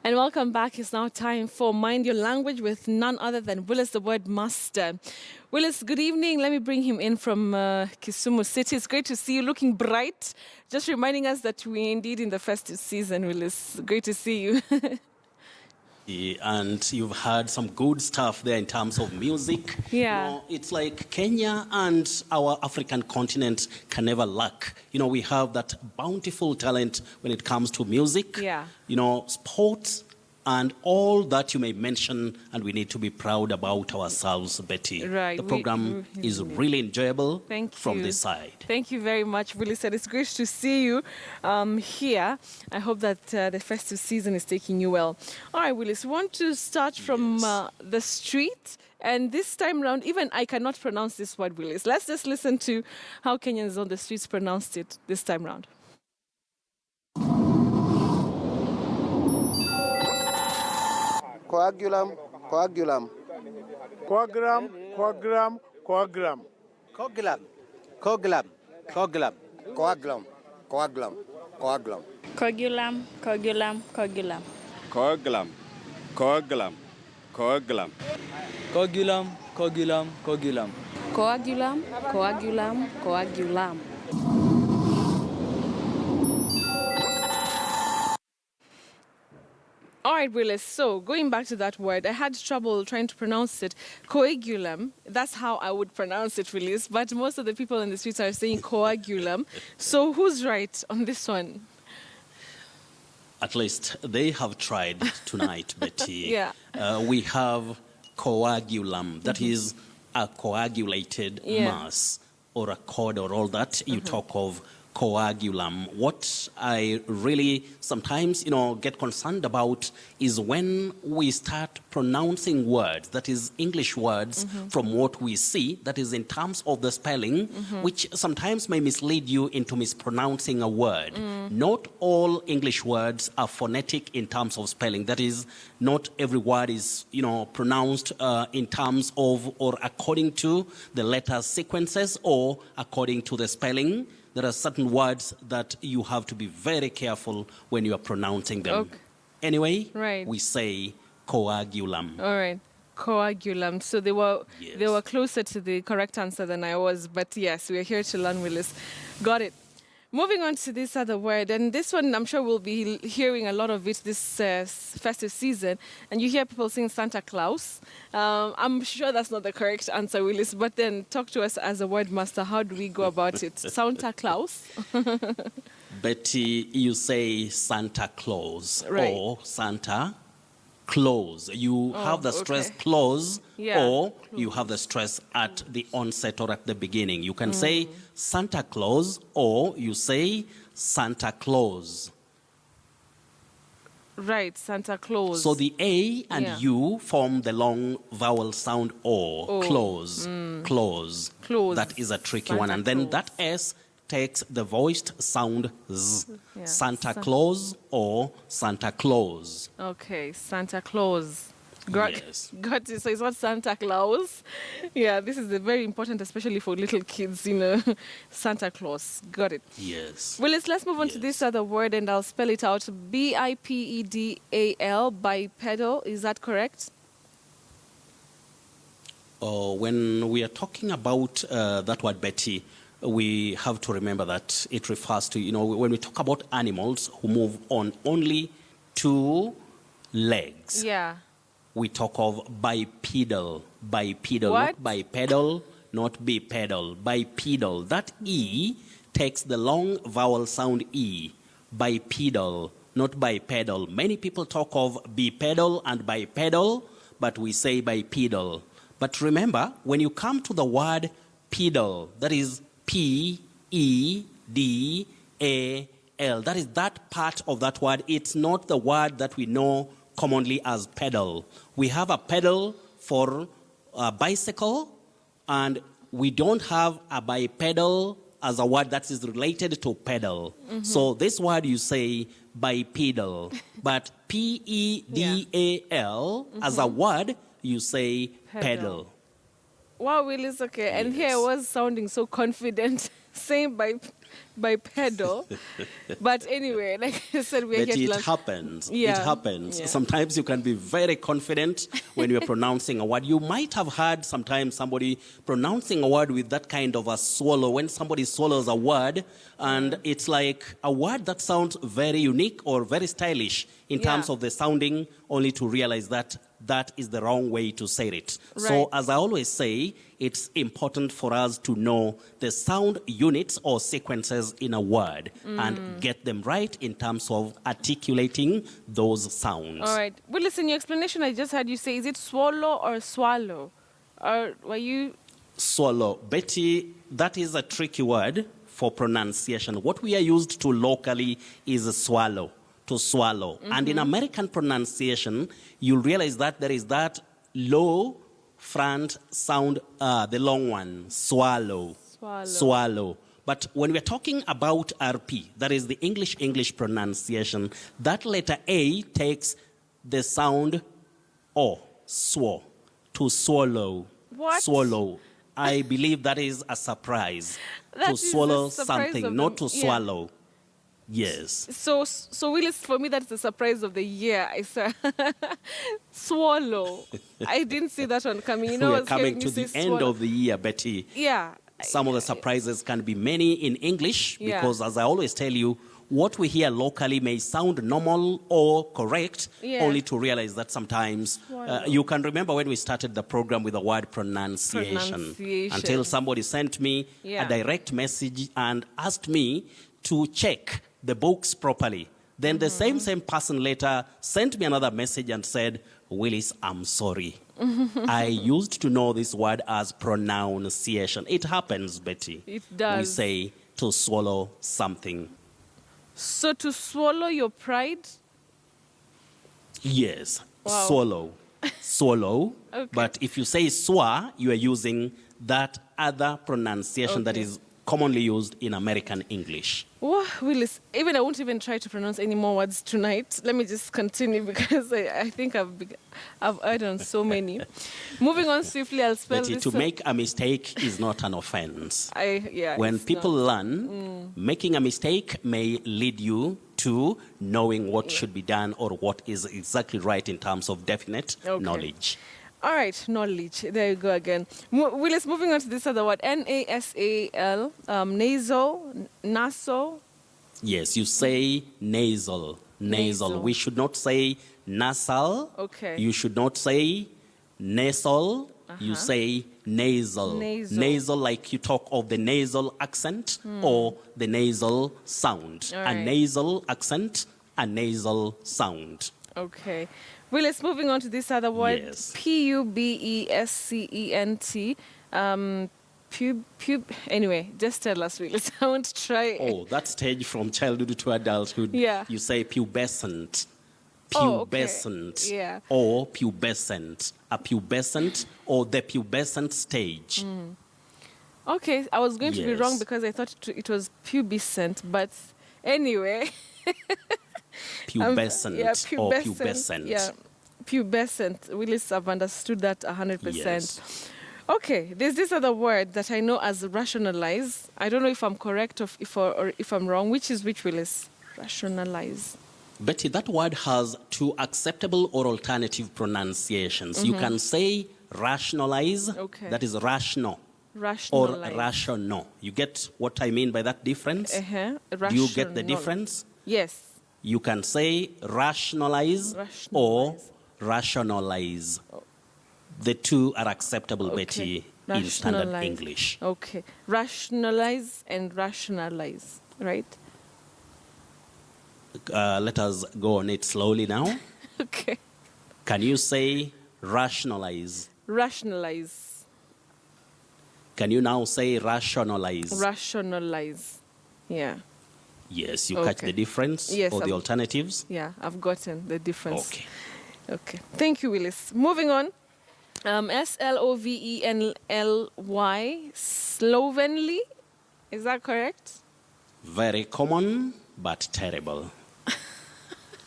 And welcome back. It's now time for Mind Your Language with none other than Willis, the word master. Willis, good evening. Let me bring him in from Kisumu City. It's great to see you looking bright. Just reminding us that we're indeed in the festive season, Willis. Great to see you. And you've heard some good stuff there in terms of music. Yeah. You know, it's like Kenya and our African continent can never lack. You know, we have that bountiful talent when it comes to music. Yeah. You know, sports and all that you may mention, and we need to be proud about ourselves, Betty. Right. The program is really enjoyable from this side. Thank you very much, Willis. And it's great to see you here. I hope that the festive season is taking you well. All right, Willis, we want to start from the street. And this time around, even I cannot pronounce this word, Willis. Let's just listen to how Kenyans on the streets pronounced it this time around. Coagulum, coagulum. Coagram, coagram, coagram. Coagulum, coagulum, coagulum. Coagulum, coagulum, coagulum. Coagulum, coagulum, coagulum. Coagulum, coagulum, coagulum. Coagulum, coagulum, coagulum. Coagulum, coagulum, coagulum. All right, Willis. So going back to that word, I had trouble trying to pronounce it. Coagulum. That's how I would pronounce it, Willis. But most of the people in the streets are saying coagulum. So who's right on this one? At least they have tried tonight, Betty. Yeah. We have coagulum. That is a coagulated mass or a cord or all that. You talk of coagulum. What I really sometimes, get concerned about is when we start pronouncing words, that is English words, from what we see, that is in terms of the spelling, which sometimes may mislead you into mispronouncing a word. Not all English words are phonetic in terms of spelling. That is, not every word is, pronounced in terms of or according to the letter sequences or according to the spelling. There are certain words that you have to be very careful when you are pronouncing them. Okay. Anyway, Right. we say coagulum. All right. Coagulum. So they were closer to the correct answer than I was. But yes, we are here to learn, Willis. Got it. Moving on to this other word, and this one I'm sure we'll be hearing a lot of it this festive season. And you hear people saying Santa Claus. I'm sure that's not the correct answer, Willis, but then talk to us as a word master. How do we go about it? Santa Claus? Betty, you say Santa Claus or Santa Claus. You have the stress clause or you have the stress at the onset or at the beginning. You can say Santa Claus or you say Santa Claus. Right, Santa Claus. So the A and U form the long vowel sound O. Claus. Claus. Claus. That is a tricky Santa one. And then Claus. that S takes the voiced sound Z. Yeah. Santa Claus or Santa Claus. Okay, Santa Claus. Yes. Got it. So it's not Santa Claus. Yeah, this is very important, especially for little kids, Santa Claus. Got it. Yes. Willis, let's move on to this other word and I'll spell it out. Bipedal, bipedal. Is that correct? When we are talking about that word, Betty, we have to remember that it refers to, when we talk about animals who move on only two legs. Yeah. We talk of bipedal. Bipedal, What? not bipedal, not bipedal. Bipedal. That E takes the long vowel sound E. Bipedal, not bipedal. Many people talk of bipedal and bipedal, but we say bipedal. But remember, when you come to the word pedal, that is P-E-D-A-L. That is that part of that word. It's not the word that we know commonly as pedal. We have a pedal for a bicycle, and we don't have a bipedal as a word that is related to pedal. So this word you say bipedal, but P-E-D-A-L as a word you say pedal. Wow, Willis, okay. And here I was sounding so confident, saying bipedal. But anyway, like I said, we're But here to it learn. happens. Yeah. It happens. Yeah. Sometimes you can be very confident when you're pronouncing a word. You might have heard sometimes somebody pronouncing a word with that kind of a swallow. When somebody swallows a word, and it's like a word that sounds very unique or very stylish in terms of the sounding, only to realize that that is the wrong way to say it. Right. So, as I always say, it's important for us to know the sound units or sequences in a word and get them right in terms of articulating those sounds. All right. Well, listen, your explanation, I just heard you say, is it swallow or swallow? Or were you... Swallow. Betty, that is a tricky word for pronunciation. What we are used to locally is a swallow, to swallow. And in American pronunciation, you'll realize that there is that low front sound, the long one, swallow. Swallow. But when we're talking about RP, that is the English pronunciation, that letter A takes the sound O, swo, to swallow. What? Swallow. I believe that is a surprise. That to is the swallow surprise something, of not the- to yeah. swallow. Yes. So Willis, for me, that's the surprise of the year. I saw swallow. I didn't see that one coming. You know, I We are was coming hearing to you the say end swallow. of the year, Betty. Yeah. Some of the surprises can be many in English Yeah. because, as I always tell you, what we hear locally may sound normal or correct, Yeah. only to realize that sometimes you can remember when we started the program with the word pronunciation. Until somebody sent me Yeah. a direct message and asked me to check the books properly. Then the same person later sent me another message and said, Willis, I'm sorry. I used to know this word as pronunciation. It happens, Betty. It We does. say to swallow something. So to swallow your pride? Yes, Wow. swallow. Swallow. Okay. But if you say swa, you are using that other pronunciation that Okay. is commonly used in American English. Whoa, Willis, even I won't even try to pronounce any more words tonight. Let me just continue because I think I've heard on so many. Moving on swiftly, I'll spell Betty, this. to make a mistake is not an offense. When it's people not. learn, making a mistake may lead you to knowing what should be done or what is exactly right in terms of definite Okay. knowledge. All right, knowledge. There you go again. Willis, moving on to this other word, nasal, nasal, nasal. Yes, you say nasal. Nasal. We should not say nasal. Okay. You should not say nasal. You say nasal. Nasal. Like you talk of the nasal accent or the nasal sound. All A right. nasal accent, a nasal sound. Okay. Willis, moving on to this other word, Yes. pubescent. Anyway, just tell us, Willis. I want to try. Oh, that stage from childhood to adulthood. Yeah. You say pubescent. Oh, okay. Pubescent. Yeah. Or pubescent. A pubescent or the pubescent stage. Okay, I was going to be wrong Yes. because I thought it was pubescent, but anyway. Pubescent Yeah, or pubescent. Yeah, pubescent. Willis, I've understood that 100%. Yes. Okay, there's this other word that I know as rationalize. I don't know if I'm correct or if I'm wrong. Which is which, Willis? Rationalize. Betty, that word has two acceptable or alternative pronunciations. You can say rationalize, Okay. that is rational, or Rationalize. rational. You get what I mean by that difference? Uh-huh. Do you get the Rational. difference? Yes. You can say rationalize, or rationalize. The two are acceptable, Betty, in standard Rationalize. English. Okay. Rationalize and rationalize, right? Let us go on it slowly now. Okay. Can you say rationalize? Rationalize. Can you now say rationalize? Rationalize. Yeah. Yes, you catch Okay. the difference Yes, or the I've- alternatives? Yeah, I've gotten the difference. Okay. Okay. Thank you, Willis. Moving on. Slovenly. Slovenly. Is that correct? Very common, but terrible.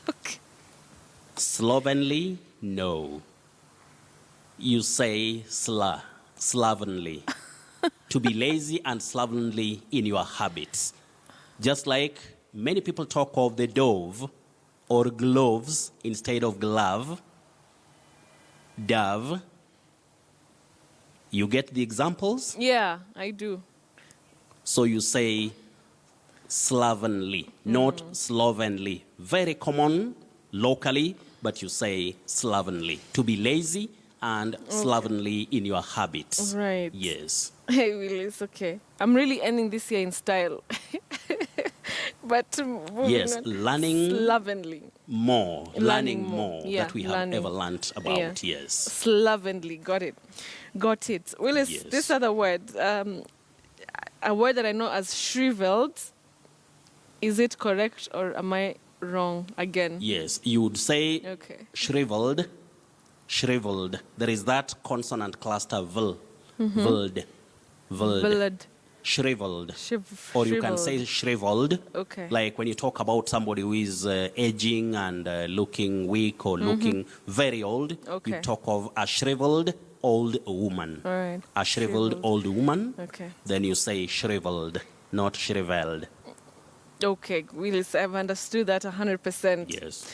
Okay. Slovenly, no. You say slovenly. To be lazy and slovenly in your habits. Just like many people talk of the dove or gloves instead of glove, dove. You get the examples? Yeah, I do. So you say slovenly, not slovenly. Very common locally, but you say slovenly. To be lazy and slovenly in your habits. Right. Yes. Hey, Willis, okay. I'm really ending this year in style. But moving Yes, on. learning Slovenly. more. Learning more Yeah, that we have learning. ever learnt about. Yeah. Yes. Slovenly. Got it. Got it. Willis, Yes. this other word, a word that I know as shriveled, is it correct or am I wrong again? Yes, you would say Okay. shriveled, shriveled. There is that consonant cluster vl, vld, vld, Blood. shriveled. Or you can say shriveled. Okay. Like when you talk about somebody who is aging and looking weak or looking very old, Okay. you talk of a shriveled old woman. All right. A shriveled old woman. Okay. Then you say shriveled, not shriveled. Okay, Willis, I've understood that 100%. Yes.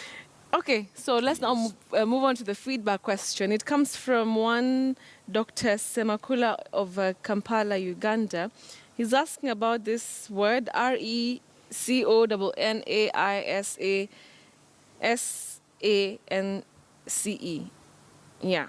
Okay, so let's now move on to the feedback question. It comes from one Dr. Semakula of Kampala, Uganda. He's asking about this word, RECONNAISASANCE. Yeah.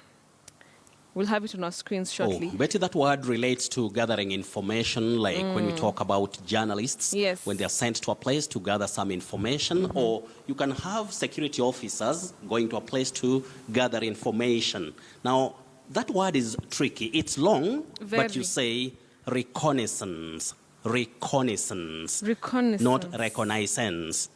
We'll have it on our screens shortly. Oh, Betty, that word relates to gathering information, like when we talk about journalists, Yes. when they're sent to a place to gather some information, or you can have security officers going to a place to gather information. Now, that word is tricky. It's long, but you say reconnaissance, reconnaissance, Reconnaissance. not reconnaissance.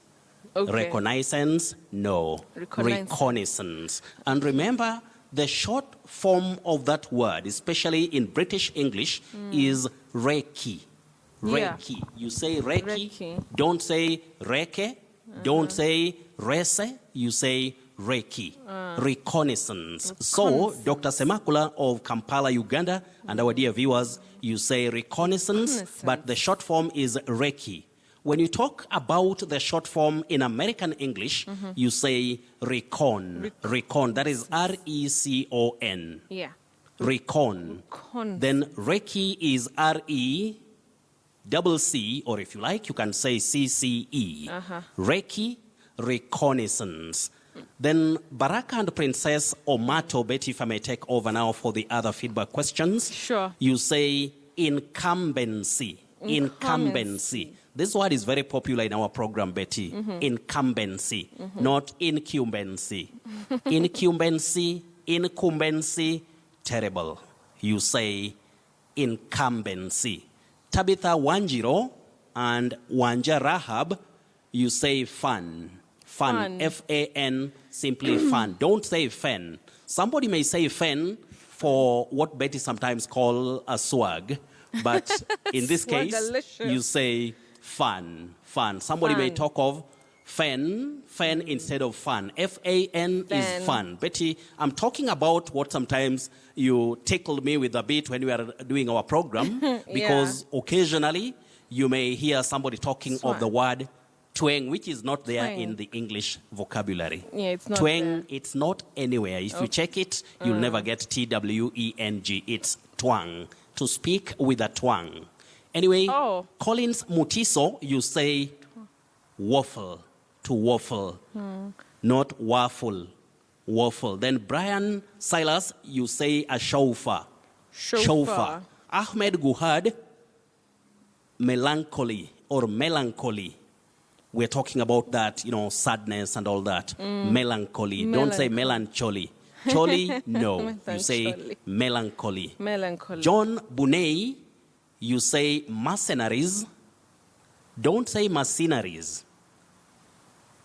Okay. Reconnaissance, no. Reconnaissance. And remember, the short form of that word, especially in British English, is recce. Yeah. Recce. You say recce. Recce. Don't say reke. Don't say rese. You say recce. Reconnaissance. So, Dr. Semakula of Kampala, Uganda, and our dear viewers, you say reconnaissance, but the short form is recce. When you talk about the short form in American English, you say recon. Recon. That is R-E-C-O-N. Yeah. Recon. Con. Then recce is R-E-C-C, or if you like, you can say C-C-E. Recce, reconnaissance. Then Baraka and Princess Omato, Betty, if I may take over now for the other feedback questions. Sure. You say incumbency. Incumbency. This word is very popular in our program, Betty. Incumbency, not incumbency. Incumbency, incumbency, terrible. You say incumbency. Tabitha Wanjiro and Wanja Rahab, you say fun. Fun. F-A-N, simply fun. Don't say fen. Somebody may say fen for what Betty sometimes call a swag. But in this case, you say fun, fun. Somebody may talk of fen instead of fun. F-A-N is fun. Betty, I'm talking about what sometimes you tickled me with a bit when we are doing our program, because occasionally you may hear somebody talking of the word twang, which is not there in the English vocabulary. Yeah, it's not twang, there. it's not anywhere. If you check it, you'll never get T-W-E-N-G. It's twang. To speak with a twang. Anyway, Collins Mutiso, you say waffle, to waffle, not waffle, waffle. Then Brian Silas, you say a shofar, shofar. Ahmed Guhad, melancholy or melancholy. We're talking about that, sadness and all that. Melancholy. Don't say melancholy. Choli, no. You say melancholy. Melancholy. John Bunei, you say mercenaries. Don't say mercenaries.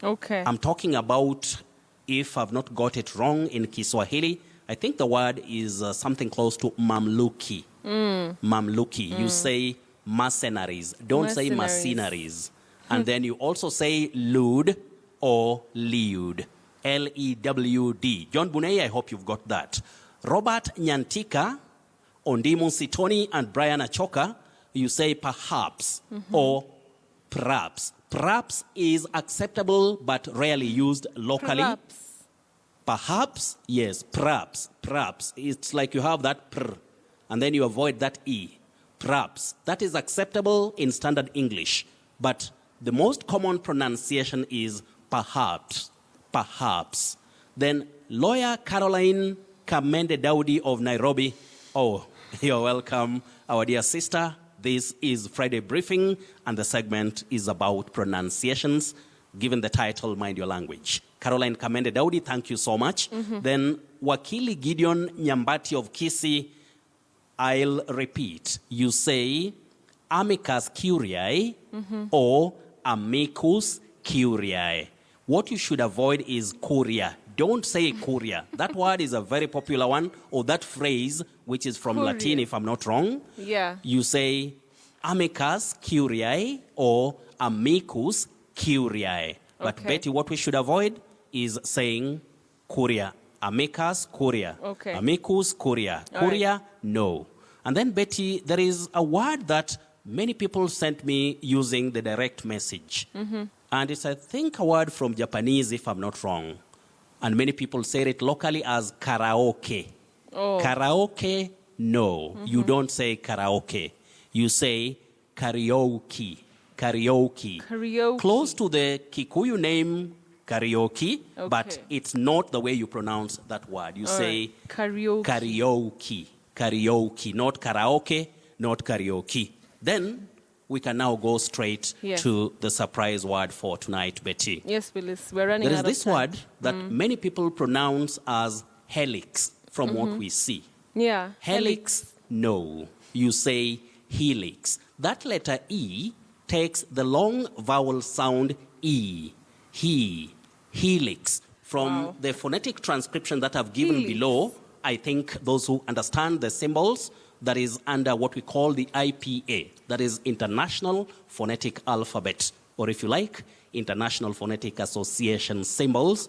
Okay. I'm talking about, if I've not got it wrong in Kiswahili, I think the word is something close to mamluki. Mamluki. You say mercenaries. Don't say mercenaries. And then you also say lewd or lewd. L-E-W-D. John Bunei, I hope you've got that. Robert Nyantika, Ondimu Sitoni, and Brian Achoka, you say perhaps or perhaps. Perhaps is acceptable but rarely used locally. Perhaps. Perhaps, yes, perhaps, perhaps. It's like you have that pr, and then you avoid that e. Perhaps. That is acceptable in standard English, but the most common pronunciation is perhaps, perhaps. Then lawyer Caroline Kamende Daudi of Nairobi. Oh, you're welcome, our dear sister. This is Friday Briefing, and the segment is about pronunciations, given the title, Mind Your Language. Caroline Kamende Daudi, thank you so much. Then Wakili Gideon Nyambati of Kisii, I'll repeat. You say amicus curiae or amicus curiae. What you should avoid is curia. Don't say curia. That word is a very popular one, or that phrase, which is from Curia. Latin, if I'm not wrong. Yeah. You say amicus curiae or amicus curiae. But Okay. Betty, what we should avoid is saying curia. Amicus curia. Okay. Amicus curia. All right. Curia, no. And then Betty, there is a word that many people sent me using the direct message. And it's, I think, a word from Japanese, if I'm not wrong. And many people say it locally as karaoke. Oh. Karaoke, no. You don't say karaoke. You say karaoke. Karaoke. Karaoke. Close to the Kikuyu name karaoke, but Okay. it's not the way you pronounce that word. You All say right. Karaoke. karaoke. Karaoke, not karaoke, not karaoke. Then we can now go straight Yes. to the surprise word for tonight, Betty. Yes, Willis. We're running There is out of this time. word that many people pronounce as helix from what we see. Yeah. Helix, no. You say helix. That letter E takes the long vowel sound E. He. Helix. From Wow. the phonetic transcription that I've given Helix. below, I think those who understand the symbols, that is under what we call the IPA, that is International Phonetic Alphabet, or if you like, International Phonetic Association symbols,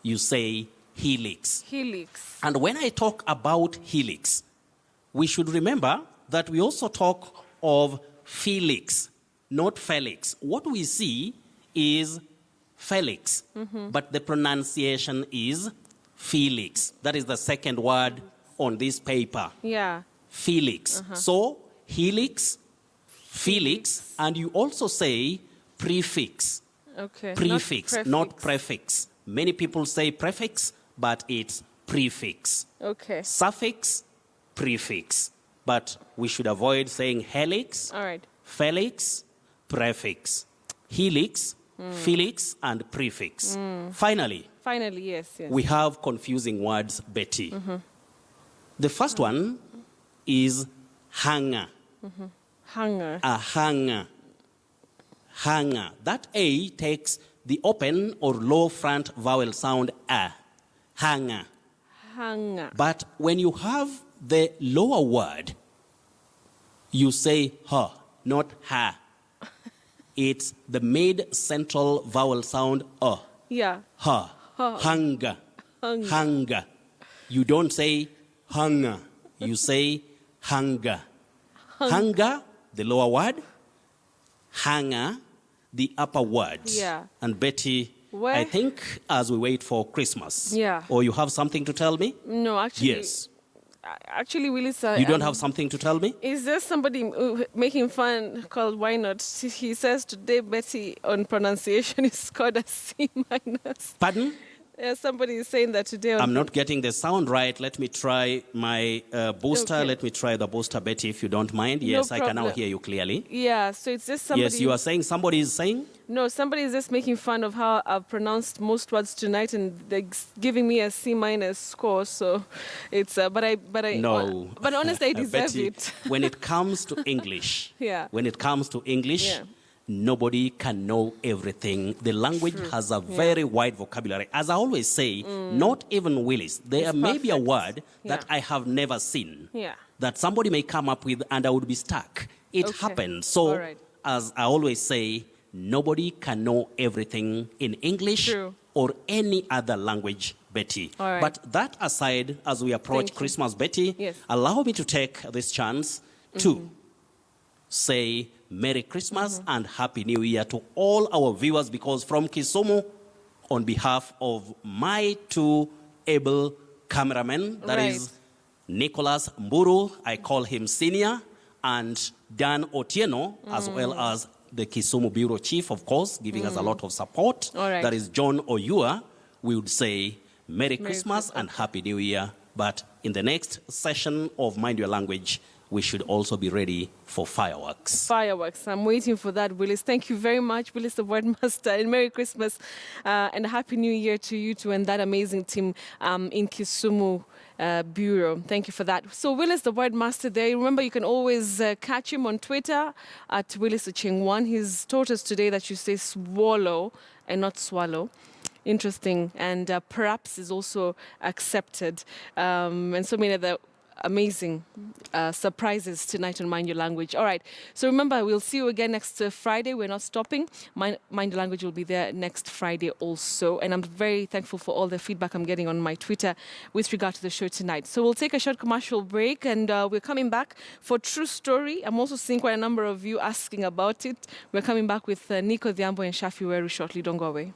you say helix. Helix. And when I talk about helix, we should remember that we also talk of Felix, not Felix. What we see is Felix, but the pronunciation is Felix. That is the second word on this paper. Yeah. Felix. So, helix, Felix, and you also say prefix. Okay. Prefix, not prefix. Many people say prefix, but it's prefix. Okay. Suffix, prefix. But we should avoid saying helix, All right. felix, prefix. Helix, felix, and prefix. Finally, Yes. we have confusing words, Betty. The first one is hanger. Hanger. A hanger. Hanger. That A takes the open or low front vowel sound A. Hanger. Hanger. But when you have the lower word, you say ha, not ha. It's the mid-central vowel sound Yeah. ha. Hunger. Hunger. You don't say hunger. You say hunger. Hunger, the lower word. Hanger, the upper word. Yeah. And Betty, Where- I think as we wait for Christmas. Yeah. Or you have something to tell me? No, actually. Yes. Actually, Willis. You don't have something to tell me? Is there somebody making fun called Why Not? He says today Betty on pronunciation is scored a C minus. Pardon? Somebody is saying that today. I'm not getting the sound right. Let me try my booster. Okay. Let me try the booster, Betty, if you don't mind. Yes, I can now problem. hear you clearly. Yeah, so it's just somebody. Yes, you are saying somebody is saying? No, somebody is just making fun of how I've pronounced most words tonight, and they're giving me a C minus score. So it's but I No. But honestly, I deserve Betty, it. when it comes to English, Yeah. when it comes to English, Yeah. nobody can know everything. The language has a very wide vocabulary. As I always say, not even Willis. There It's may be a perfect. word that Yeah. I have never seen. Yeah. That somebody may come up with and I would be stuck. It Okay. happens. So, All right. as I always say, nobody can know everything in English True. or any other language, Betty. All right. But that aside, as we approach Thank you. Christmas, Betty, Yes. allow me to take this chance to say Merry Christmas and Happy New Year to all our viewers, because from Kisumu, on behalf of my two able cameramen, that is Nicholas Mburu, I call him Senior, and Dan Otieno, as well as the Kisumu Bureau Chief, of course, giving us a lot of support. That is John Oyua. We would say Merry Christmas and Happy New Year. But in the next session of Mind Your Language, we should also be ready for fireworks. Fireworks. I'm waiting for that, Willis. Thank you very much, Willis, the Word Master, and Merry Christmas and a Happy New Year to you two and that amazing team in Kisumu Bureau. Thank you for that. So Willis, the Word Master there. Remember, you can always catch him on Twitter at Willis Ocheng1. He's taught us today that you say swallow and not swallow. Interesting. And perhaps is also accepted. And so many other amazing surprises tonight on Mind Your Language. All right. So remember, we'll see you again next Friday. We're not stopping. Mind Your Language will be there next Friday also. And I'm very thankful for all the feedback I'm getting on my Twitter with regard to the show tonight. So we'll take a short commercial break and we're coming back for True Story. I'm also seeing quite a number of you asking about it. We're coming back with Nico Dhiambo and Shafi Weru shortly. Don't go away.